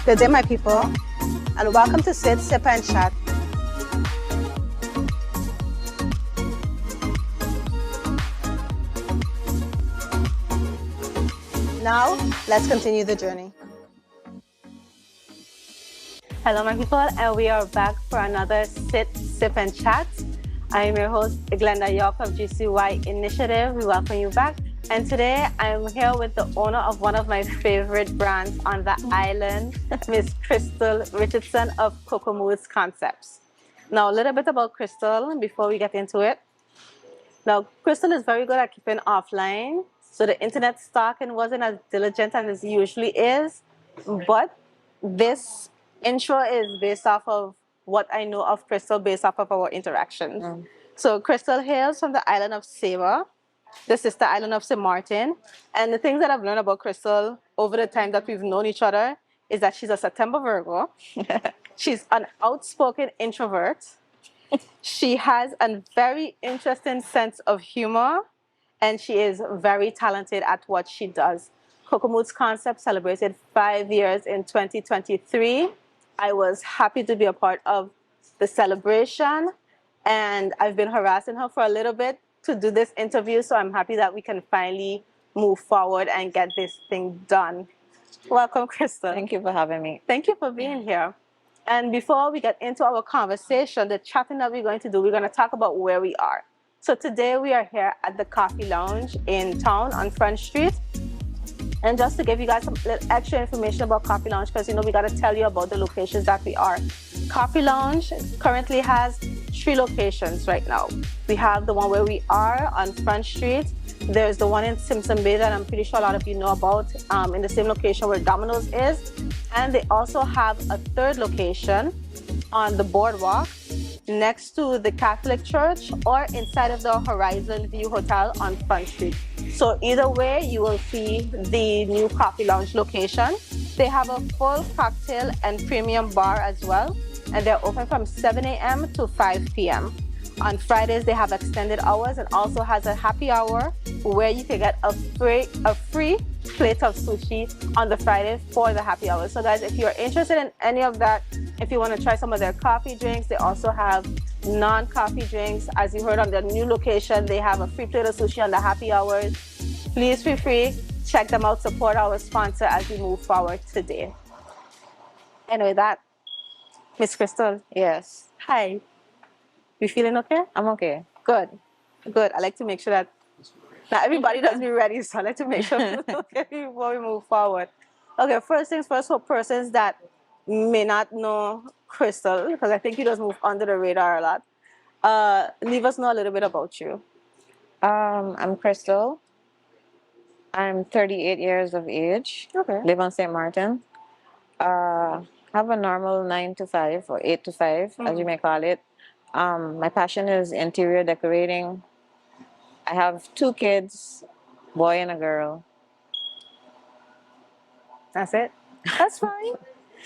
Good day, my people, and welcome to Sit, Sip, and Chat. Now, let's continue the journey. Hello, my people, and we are back for another Sit, Sip, and Chat. I am your host, Glenda York of GCY Initiative. We welcome you back. And today I'm here with the owner of one of my favorite brands on the island, Miss Crystal Richardson of Cocomoods Concepts. Now, a little bit about Crystal before we get into it. Now, Crystal is very good at keeping offline, so the internet stalking wasn't as diligent as it usually is, but this intro is based off of what I know of Crystal based off of our interactions. So Crystal hails from the island of Saba, the sister island of St. Martin. And the things that I've learned about Crystal over the time that we've known each other is that she's a September Virgo. She's an outspoken introvert. She has a very interesting sense of humor, and she is very talented at what she does. Cocomoods Concept celebrated 5 years in 2023. I was happy to be a part of the celebration, and I've been harassing her for a little bit to do this interview, so I'm happy that we can finally move forward and get this thing done. Welcome, Crystal. Thank you for having me. Thank you for being here. And before we get into our conversation, the chatting that we're going to do, we're going to talk about where we are. So today we are here at the Coffee Lounge in town on Front Street. And just to give you guys some little extra information about Coffee Lounge, because we got to tell you about the locations that we are. Coffee Lounge currently has 3 locations right now. We have the one where we are on Front Street. There's the one in Simpson Bay that I'm pretty sure a lot of you know about, in the same location where Domino's is. And they also have a 3rd location on the boardwalk next to the Catholic Church or inside of the Horizon View Hotel on Front Street. So either way, you will see the new Coffee Lounge location. They have a full cocktail and premium bar as well, and they're open from 7 a.m. to 5 p.m. On Fridays, they have extended hours and also has a happy hour where you can get a free plate of sushi on the Friday for the happy hour. So guys, if you're interested in any of that, if you want to try some of their coffee drinks, they also have non-coffee drinks. As you heard on their new location, they have a free plate of sushi on the happy hours. Please feel free, check them out, support our sponsor as we move forward today. And with that, Miss Crystal. Yes. Hi. You feeling okay? I'm okay. Good. Good. I like to make sure that not everybody does be ready, so I like to make sure it's okay before we move forward. Okay, first things first, for persons that may not know Crystal, because I think he does move under the radar a lot, leave us know a little bit about you. I'm Crystal. I'm 38 years of age. Okay. Live on St. Martin. Have a normal 9 to 5 or 8 to 5, as you may call it. My passion is interior decorating. I have 2 kids, boy and a girl. That's it? That's fine.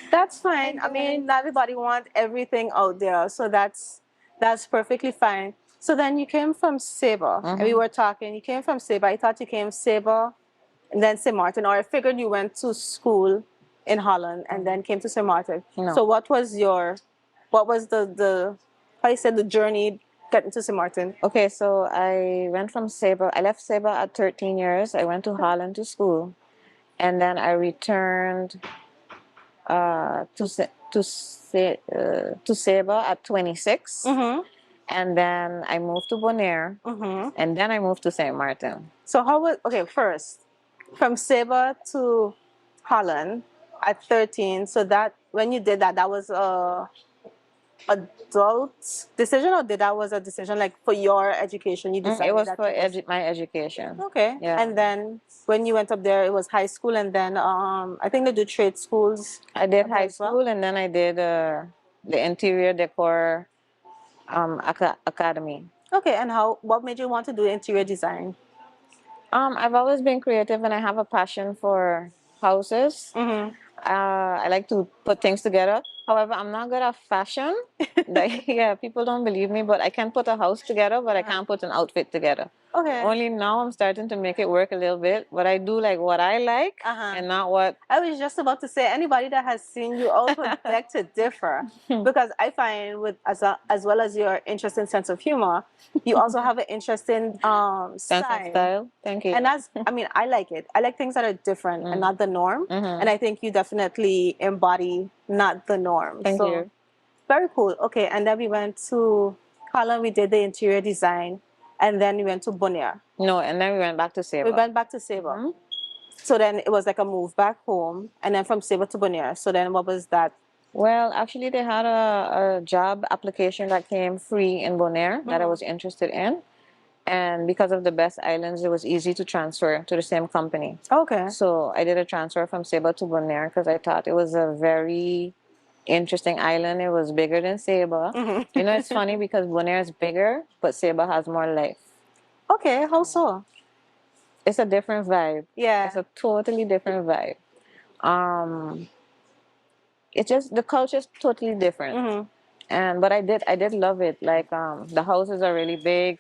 That's fine. I mean, not everybody wants everything out there, so that's perfectly fine. So then you came from Saba, and we were talking. You came from Saba. I thought you came Saba, and then St. Martin, or I figured you went to school in Holland and then came to St. Martin. No. So what was the how you said the journey getting to St. Martin? Okay, so I went from Saba. I left Saba at 13 years. I went to Holland to school. And then I returned to Saba at 26. And then I moved to Bonaire. And then I moved to St. Martin. So first, from Saba to Holland at 13. So that when you did that, that was a adult decision, or that was a decision like for your education? You decided it was that for it was... my education. Okay. Yeah. And then when you went up there, it was high school, and then I think they do trade schools. I did high as well? school, and then I did the interior decor academy. Okay. And what made you want to do interior design? I've always been creative, and I have a passion for houses. I like to put things together. However, I'm not good at fashion. Like, yeah, people don't believe me, but I can put a house together, but I can't put an outfit together. Okay. Only now I'm starting to make it work a little bit, but I do like what I like and not what. I was just about to say, anybody that has seen you out would beg to differ, because I find with as well as your interesting sense of humor, you also have an interesting Sense of style. Thank you. And I like it. I like things that are different and not the norm. And I think you definitely embody not the norm. Thank you. Very cool. Okay, and then we went to Harlem. We did the interior design, and then we went to Bonaire. No, and then we went back to Saba. We went back to Saba. So then it was like a move back home, and then from Saba to Bonaire. So then what was that? Well, actually, they had a job application that came free in Bonaire that I was interested in. And because of the best islands, it was easy to transfer to the same company. Okay. So I did a transfer from Saba to Bonaire because I thought it was a very interesting island. It was bigger than Saba. You know, it's funny because Bonaire is bigger, but Saba has more life. Okay, how so? It's a different vibe. Yeah. It's a totally different vibe. It's just the culture is totally different. But I did love it. Like the houses are really big.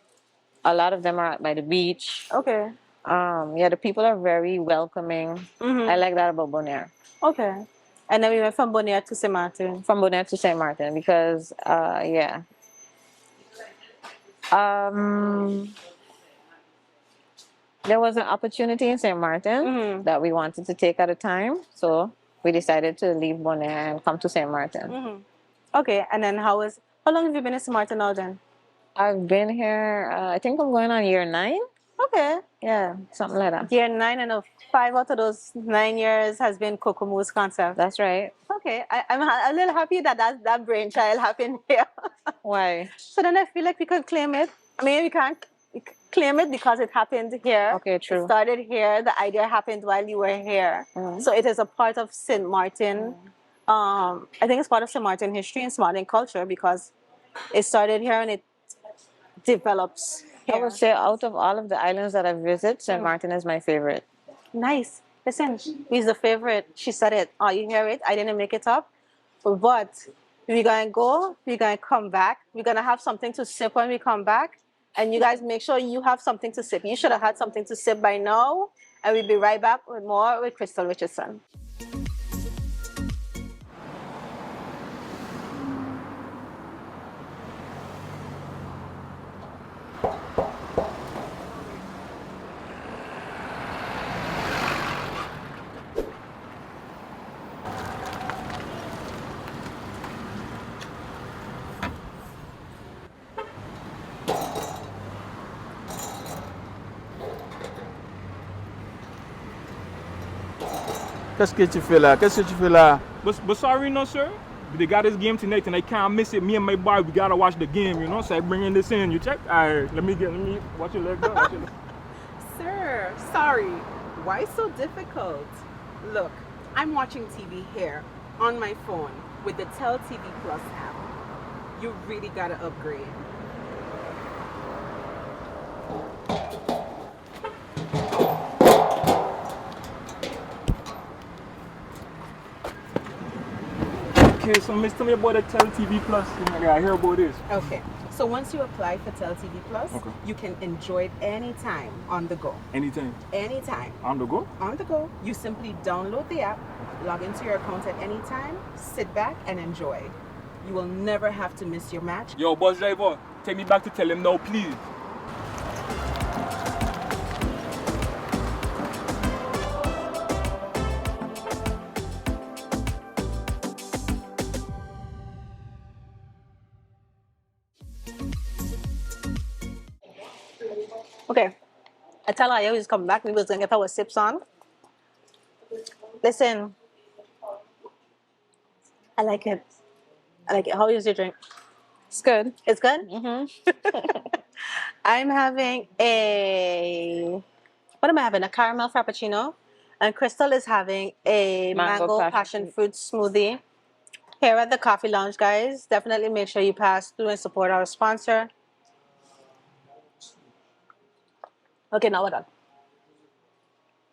A lot of them are by the beach. Okay. Yeah, the people are very welcoming. I like that about Bonaire. Okay. And then we went from Bonaire to Saint Martin. From Bonaire to Saint Martin because yeah. There was an opportunity in Saint Martin that we wanted to take at a time, so we decided to leave Bonaire and come to Saint Martin. Okay, and then how long have you been in Saint Martin now then? I've been here, I think I'm going on year 9. Okay. Yeah, something like that. Year 9, and 5 out of those 9 years has been Cocomoods concept. That's right. Okay, I'm a little happy that brainchild happened here. Why? So then I feel like we could claim it. I mean, we can't claim it because it happened here. Okay, true. It started here. The idea happened while you were here. So it is a part of Saint Martin. I think it's part of Saint Martin history and Saint Martin culture because it started here and it develops here. I would say out of all of the islands that I visit, Saint Martin is my favorite. Nice. Listen, he's the favorite. She said it. Oh, you hear it? I didn't make it up. But we're going to go. We're going to come back. We're going to have something to sip when we come back. And you guys make sure you have something to sip. You should have had something to sip by now. And we'll be right back with more with Crystal Richardson. Qu'est-ce que tu fais là? Qu'est-ce que tu fais là? But sorry, no sir. They got this game tonight and I can't miss it. Me and my boy, we gotta watch the game, you know. So I bringing this in. You check? Alright, let me watch your leg go. Watch your leg. Sir, sorry. Why so difficult? Look, I'm watching TV here on my phone with the Tell TV Plus app. You really gotta upgrade. Okay, so miss, tell me about the Tell TV Plus. I hear about this. Okay, so once you apply for Tell TV Plus, you can enjoy it anytime on the go. Anytime? Anytime. On the go? On the go. You simply download the app, log into your account at any time, sit back and enjoy. You will never have to miss your match. Yo, bus driver, take me back to tell him now, please. Okay. I tell her I always come back. We was going to get our sips on. Listen. I like it. I like it. How is your drink? It's good. It's good? I'm having what am I having? A caramel frappuccino. And Crystal is having a mango passion fruit smoothie. Here at the Coffee Lounge, guys. Definitely make sure you pass through and support our sponsor. Okay, now we're done.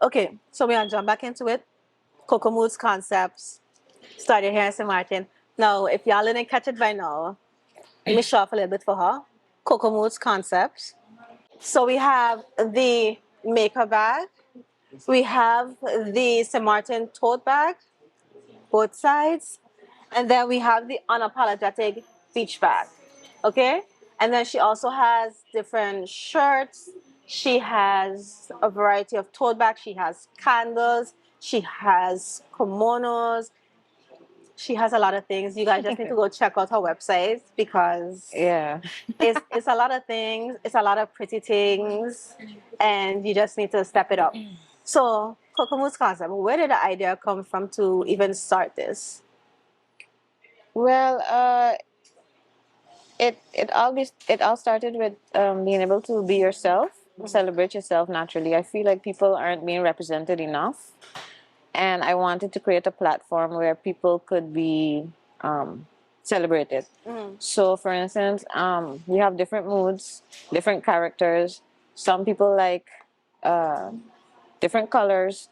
Okay, so we're going to jump back into it. Cocomoods concepts started here in St. Martin. Now, if y'all didn't catch it by now, let me show off a little bit for her. Cocomoods concepts. So we have the maker bag, we have the St. Martin tote bag, both sides, and then we have the unapologetic beach bag. Okay? And then she also has different shirts. She has a variety of tote bags. She has candles. She has kimonos. She has a lot of things. You guys just need to go check out her website because Yeah. it's a lot of things. It's a lot of pretty things, and you just need to step it up. So, Cocomoods concept. Where did the idea come from to even start this? Well, it all started with being able to be yourself, celebrate yourself naturally. I feel like people aren't being represented enough, and I wanted to create a platform where people could be celebrated. So, for instance, we have different moods, different characters. Some people like uh, different colors,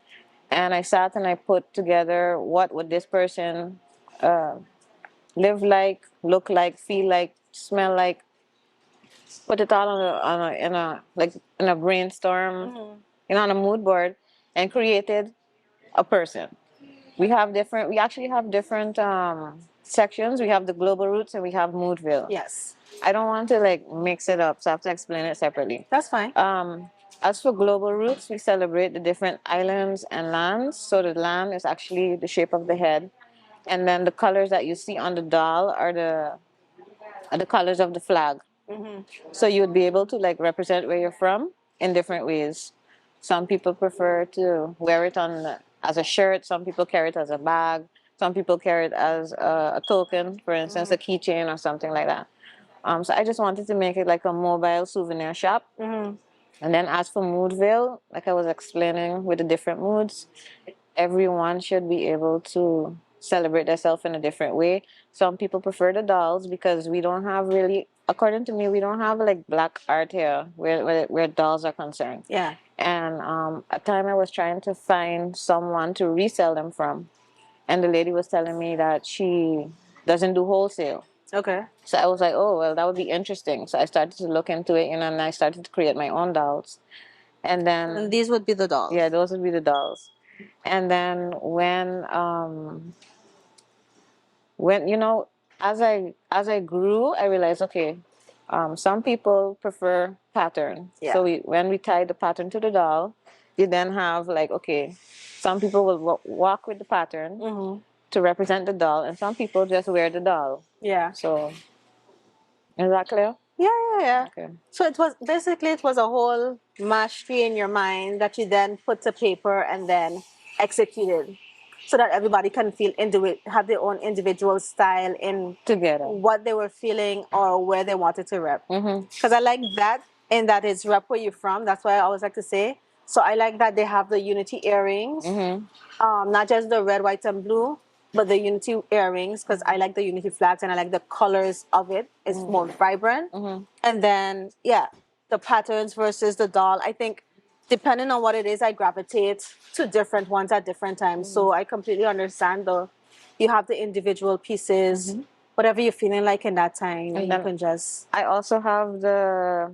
and I sat and I put together what would this person uh, live like, look like, feel like, smell like. Put it all in a brainstorm, on a mood board, and created a person. We actually have different sections. We have the global roots and we have Moodville. Yes, I don't want to like mix it up, so I have to explain it separately. that's fine. As for global roots, we celebrate the different islands and lands. So the land is actually the shape of the head, and then the colors that you see on the doll are the colors of the flag. So you would be able to like represent where you're from in different ways. Some people prefer to wear it on as a shirt. Some people carry it as a bag. Some people carry it as a token, for instance, a keychain or something like that. So I just wanted to make it like a mobile souvenir shop. And then as for Moodville, like I was explaining with the different moods, everyone should be able to celebrate themselves in a different way. Some people prefer the dolls because we don't have really, according to me, we don't have like black art here where dolls are concerned. Yeah. And at time I was trying to find someone to resell them from, and the lady was telling me that she doesn't do wholesale. Okay. So I was like, oh well, that would be interesting. So I started to look into it, and I started to create my own dolls. And then And these would be the dolls. yeah, those would be the dolls. And then when as I grew, I realized okay, some people prefer pattern. Yeah. So when we tie the pattern to the doll, you then have like okay, some people will walk with the pattern to represent the doll, and some people just wear the doll. Yeah. So is that clear? Yeah. Okay. So it was a whole mastery in your mind that you then put to paper and then executed, so that everybody can have their own individual style in Together. what they were feeling or where they wanted to rep. Mm-hmm. Because I like that, in that it's rep where you're from. That's why I always like to say. So I like that they have the unity earrings, not just the red, white, and blue, but the unity earrings, because I like the unity flags and I like the colors of it. It's more vibrant. And then, yeah, the patterns versus the doll. I think depending on what it is, I gravitate to different ones at different times. So I completely understand you have the individual pieces, whatever you're feeling like in that time, And you then can just. I also have the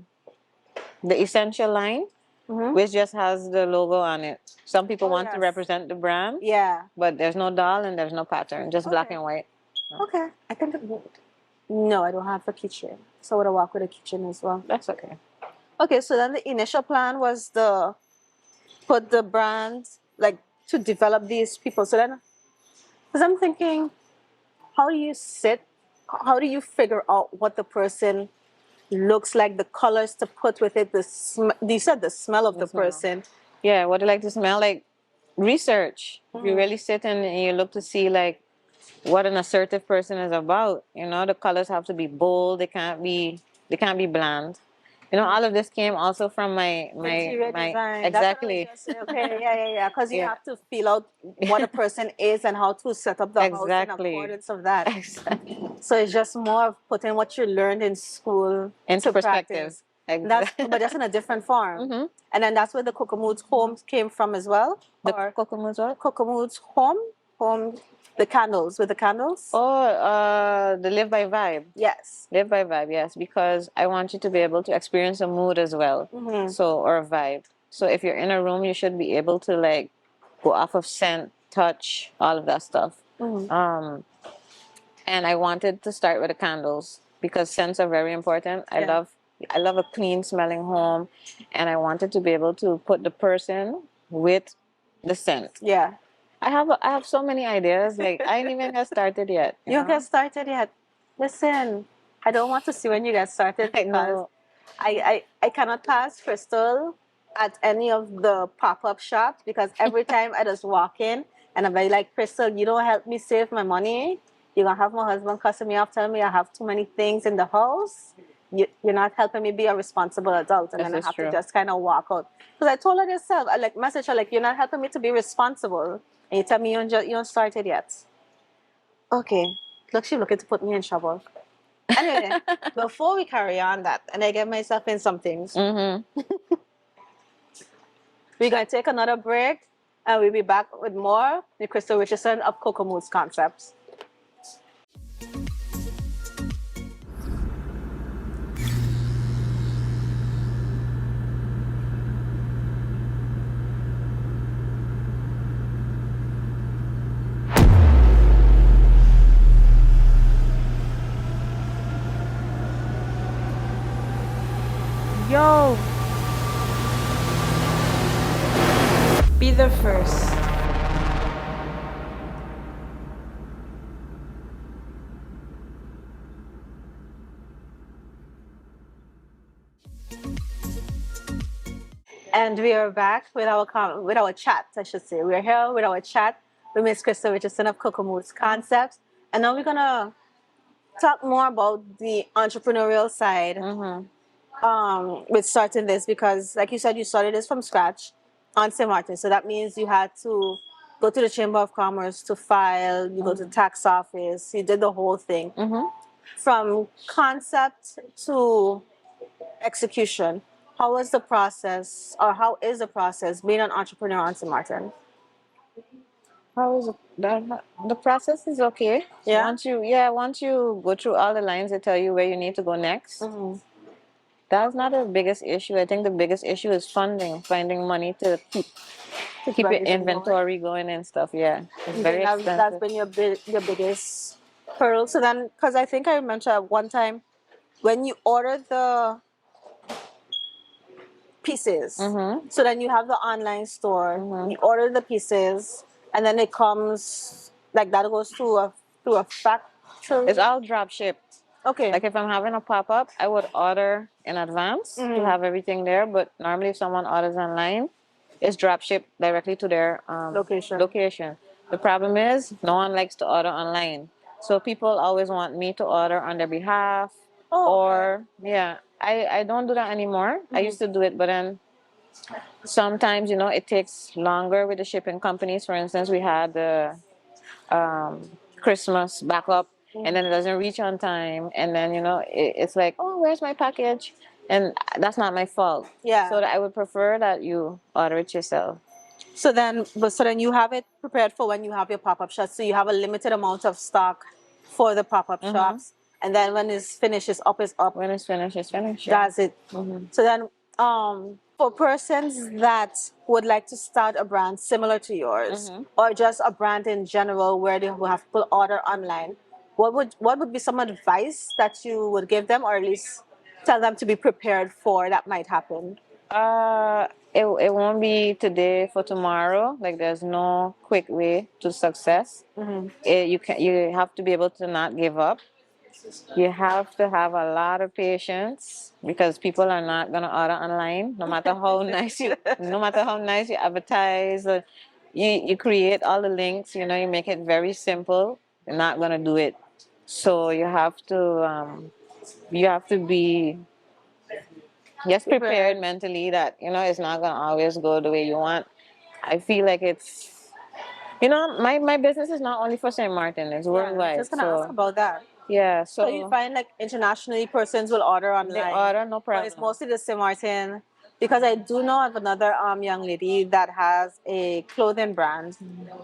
essential line, which just has the logo on it. Some people want to yes. represent the brand, Yeah. but there's no doll and there's no pattern, just black Okay. and white. Okay. I think it would. No, I don't have a kitchen. So I would have walked with a kitchen as well. That's okay. Okay, so then the initial plan was put the brand, like to develop these people. So then, because I'm thinking, how do you figure out what the person looks like, the colors to put with it, you said the smell of the smell. person. Yeah, what do you like to smell? Like research. If you really sit and you look to see like what an assertive person is about, the colors have to be bold. They can't be bland. All of this came also from my Interior design. exactly. That's what I was just saying. Okay, yeah. Because you Yeah. have to feel out what a person is and how to set up the house in Exactly. accordance of that. Exactly. So it's just more of putting what you learned in school Into to perspective. practice. But just in a different form. And then that's where the Cocomoods home came from as well. The Or Cocomoods what? Cocomoods home. home, the candles with the candles. Oh, the Live by Vibe. Yes. Live by Vibe, yes, because I want you to be able to experience a mood as well. So, or a vibe. So if you're in a room, you should be able to like go off of scent, touch, all of that stuff. And I wanted to start with the candles because scents are very important. I love a clean smelling home, and I wanted to be able to put the person with the scent. Yeah. I have so many ideas. Like I ain't even got started yet. You don't get started yet. Listen, I don't want to see when you get started I because know. I cannot pass Crystal at any of the pop-up shops because every time I just walk in and I'm like, Crystal, you don't help me save my money. You're gonna have my husband cussing me off, telling me I have too many things in the house. You're not helping me be a responsible adult, and This then I is have true. to just kind of walk out. Because I told her yourself, I like message her like, you're not helping me to be responsible, and you tell me you don't started yet. Okay, look, she's looking to put me in trouble. Anyway, before we carry on that, and I get myself in some things, we're gonna take another break, and we'll be back with more with Crystal Richardson of Cocomoods Concepts. Yo! Be the first. And we are back with our chat, I should say. We're here with our chat with Miss Crystal Richardson of Cocomoods Concepts. And now we're going to talk more about the entrepreneurial side with starting this because, like you said, you started this from scratch on St. Martin. So that means you had to go to the Chamber of Commerce to file, you go to the tax office, you did the whole thing. From concept to execution. How was the process, or how is the process being an entrepreneur on St. Martin? How is it? The process is okay. Yeah? Once you go through all the lines that tell you where you need to go next, that's not the biggest issue. I think the biggest issue is funding, finding money to keep your everything going. inventory going and stuff. Yeah, it's You very think that's expensive. been your biggest hurdle. So then, because I think I mentioned at one time when you order the pieces, so then you have the online store, you order the pieces, and then it comes like that goes through a factory. It's all drop shipped. Okay. Like if I'm having a pop up, I would order in advance to have everything there. But normally, if someone orders online, it's drop shipped directly to their location. The problem is no one likes to order online, so people always want me to order on their behalf. Or yeah, I don't do that anymore. I used to do it, but then sometimes it takes longer with the shipping companies. For instance, we had the Christmas backup, and then it doesn't reach on time, and then it's like, oh, where's my package? And that's not my fault. Yeah. So I would prefer that you order it yourself. So then you have it prepared for when you have your pop-up shops. So you have a limited amount of stock for the pop-up shops, and then when it's finished, it's up. When it's finished, it's finished. That's it. So then, for persons that would like to start a brand similar to yours, or just a brand in general where they will have to order online, what would be some advice that you would give them, or at least tell them to be prepared for that might happen? It won't be today for tomorrow. Like there's no quick way to success. You have to be able to not give up. You have to have a lot of patience because people are not gonna order online, no matter how no matter how nice you advertise. You create all the links. You make it very simple. They're not gonna do it. So you have to be just prepared mentally that it's not gonna always go the way you want. I feel like it's my business is not only for St. Martin, it's worldwide. Just gonna ask about that. Yeah, So you find like internationally persons will order online. They order, no problem. But it's mostly the St. Martin because I do know of another young lady that has a clothing brand,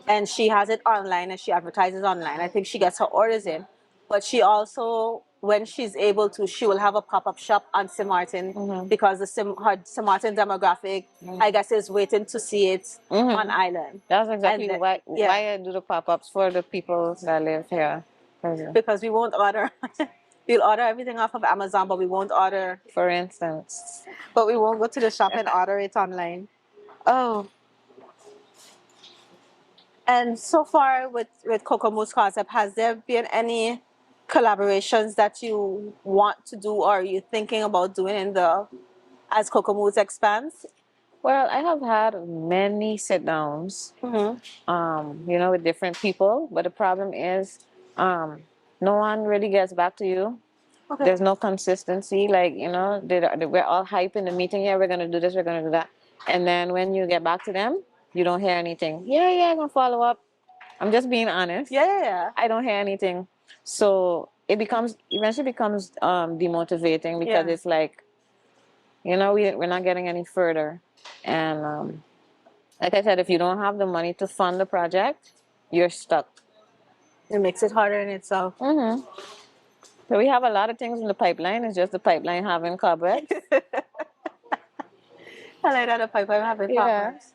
and she has it online and she advertises online. I think she gets her orders in, but she also, when she's able to, she will have a pop up shop on St. Martin because her St. Martin demographic, I guess, is waiting to see it on island. That's exactly And why yeah. why I do the pop-ups for the people that live here. Because we won't order. We'll order everything off of Amazon, but we won't order. For instance. But we won't go to the shop and order it online. Oh. And so far with Cocomoods concept, has there been any collaborations that you want to do or you're thinking about doing as Cocomoods expands? Well, I have had many sit downs, with different people, but the problem is, no one really gets back to you. Okay. There's no consistency. Like, we're all hype in the meeting. Yeah, we're going to do this, we're going to do that. And then when you get back to them, you don't hear anything. Yeah, I'm going to follow up. I'm just being honest. Yeah. I don't hear anything. So it eventually becomes demotivating because it's like, we're not getting any further. And like I said, if you don't have the money to fund the project, you're stuck. It makes it harder in itself. So we have a lot of things in the pipeline. It's just the pipeline having cobwebs. I like that, the pipeline having cobwebs.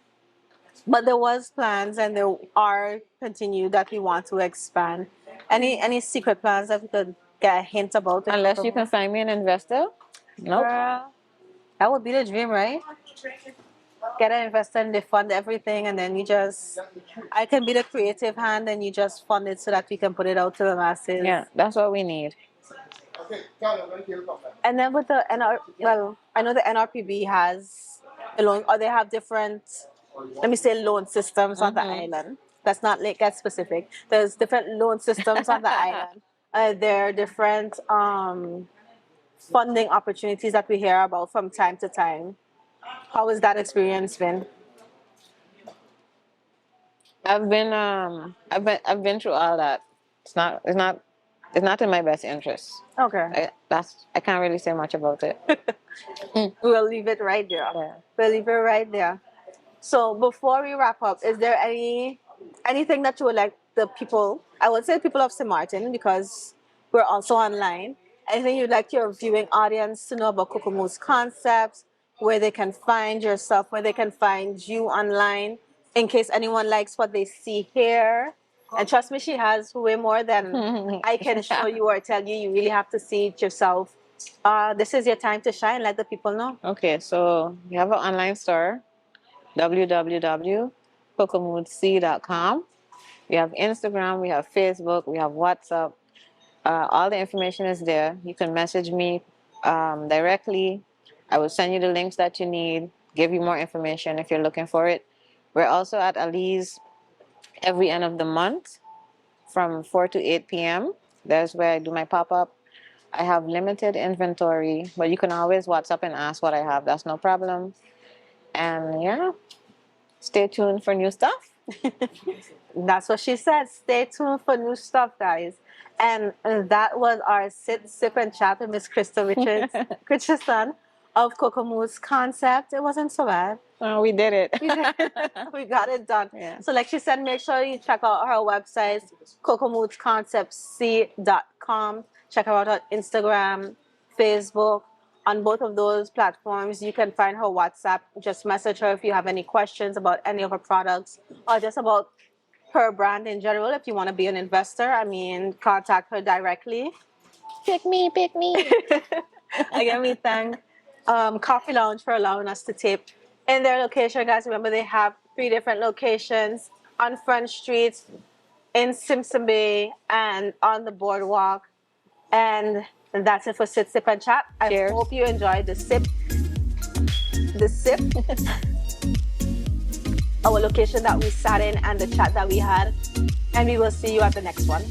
But there was plans, and there are continued that we want to expand. Any secret plans that we could get a hint about? Unless you can find me an investor. Nope. Girl, that would be the dream, right? Get an investor and they fund everything, and then I can be the creative hand and you just fund it so that we can put it out to the masses. Yeah, that's what we need. And then with the I know the NRPB has a loan, or they have different, let me say, loan systems on the island. Let's not get specific. There's different loan systems on the island. There are different funding opportunities that we hear about from time to time. How has that experience been? I've been through all that. It's not in my best interest. Okay. I can't really say much about it. We'll leave it right there. Yeah. We'll leave it right there. So before we wrap up, is there anything that you would like the people, I would say people of St. Martin, because we're also online, anything you'd like your viewing audience to know about Cocomoods concepts, where they can find yourself, where they can find you online, in case anyone likes what they see here? And trust me, she has way more than I can show you or tell you. You really have to see it yourself. This is your time to shine. Let the people know. Okay, so we have an online store, www.cocomoodsc.com. We have Instagram, we have Facebook, we have WhatsApp. All the information is there. You can message me directly. I will send you the links that you need, give you more information if you're looking for it. We're also at Ali's every end of the month from 4 to 8 p.m. That's where I do my pop-up. I have limited inventory, but you can always WhatsApp and ask what I have. That's no problem. And yeah, stay tuned for new stuff. That's what she said. Stay tuned for new stuff, guys. And that was our sit, sip, and chat with Miss Crystal Richardson of Cocomoods concept. It wasn't so bad. Oh, we did it. We got it done. Yeah. So like she said, make sure you check out her website, cocomoodsconceptc.com. Check her out on Instagram, Facebook. On both of those platforms, you can find her WhatsApp. Just message her if you have any questions about any of her products or just about her brand in general. If you want to be an investor, contact her directly. Pick me. Again, we thank Coffee Lounge for allowing us to tape in their location, guys. Remember, they have 3 different locations on Front Street, in Simpson Bay, and on the boardwalk. And that's it for Sit, Sip, and Chat. Cheers. I hope you enjoyed the sip. Our location that we sat in and the chat that we had. And we will see you at the next one.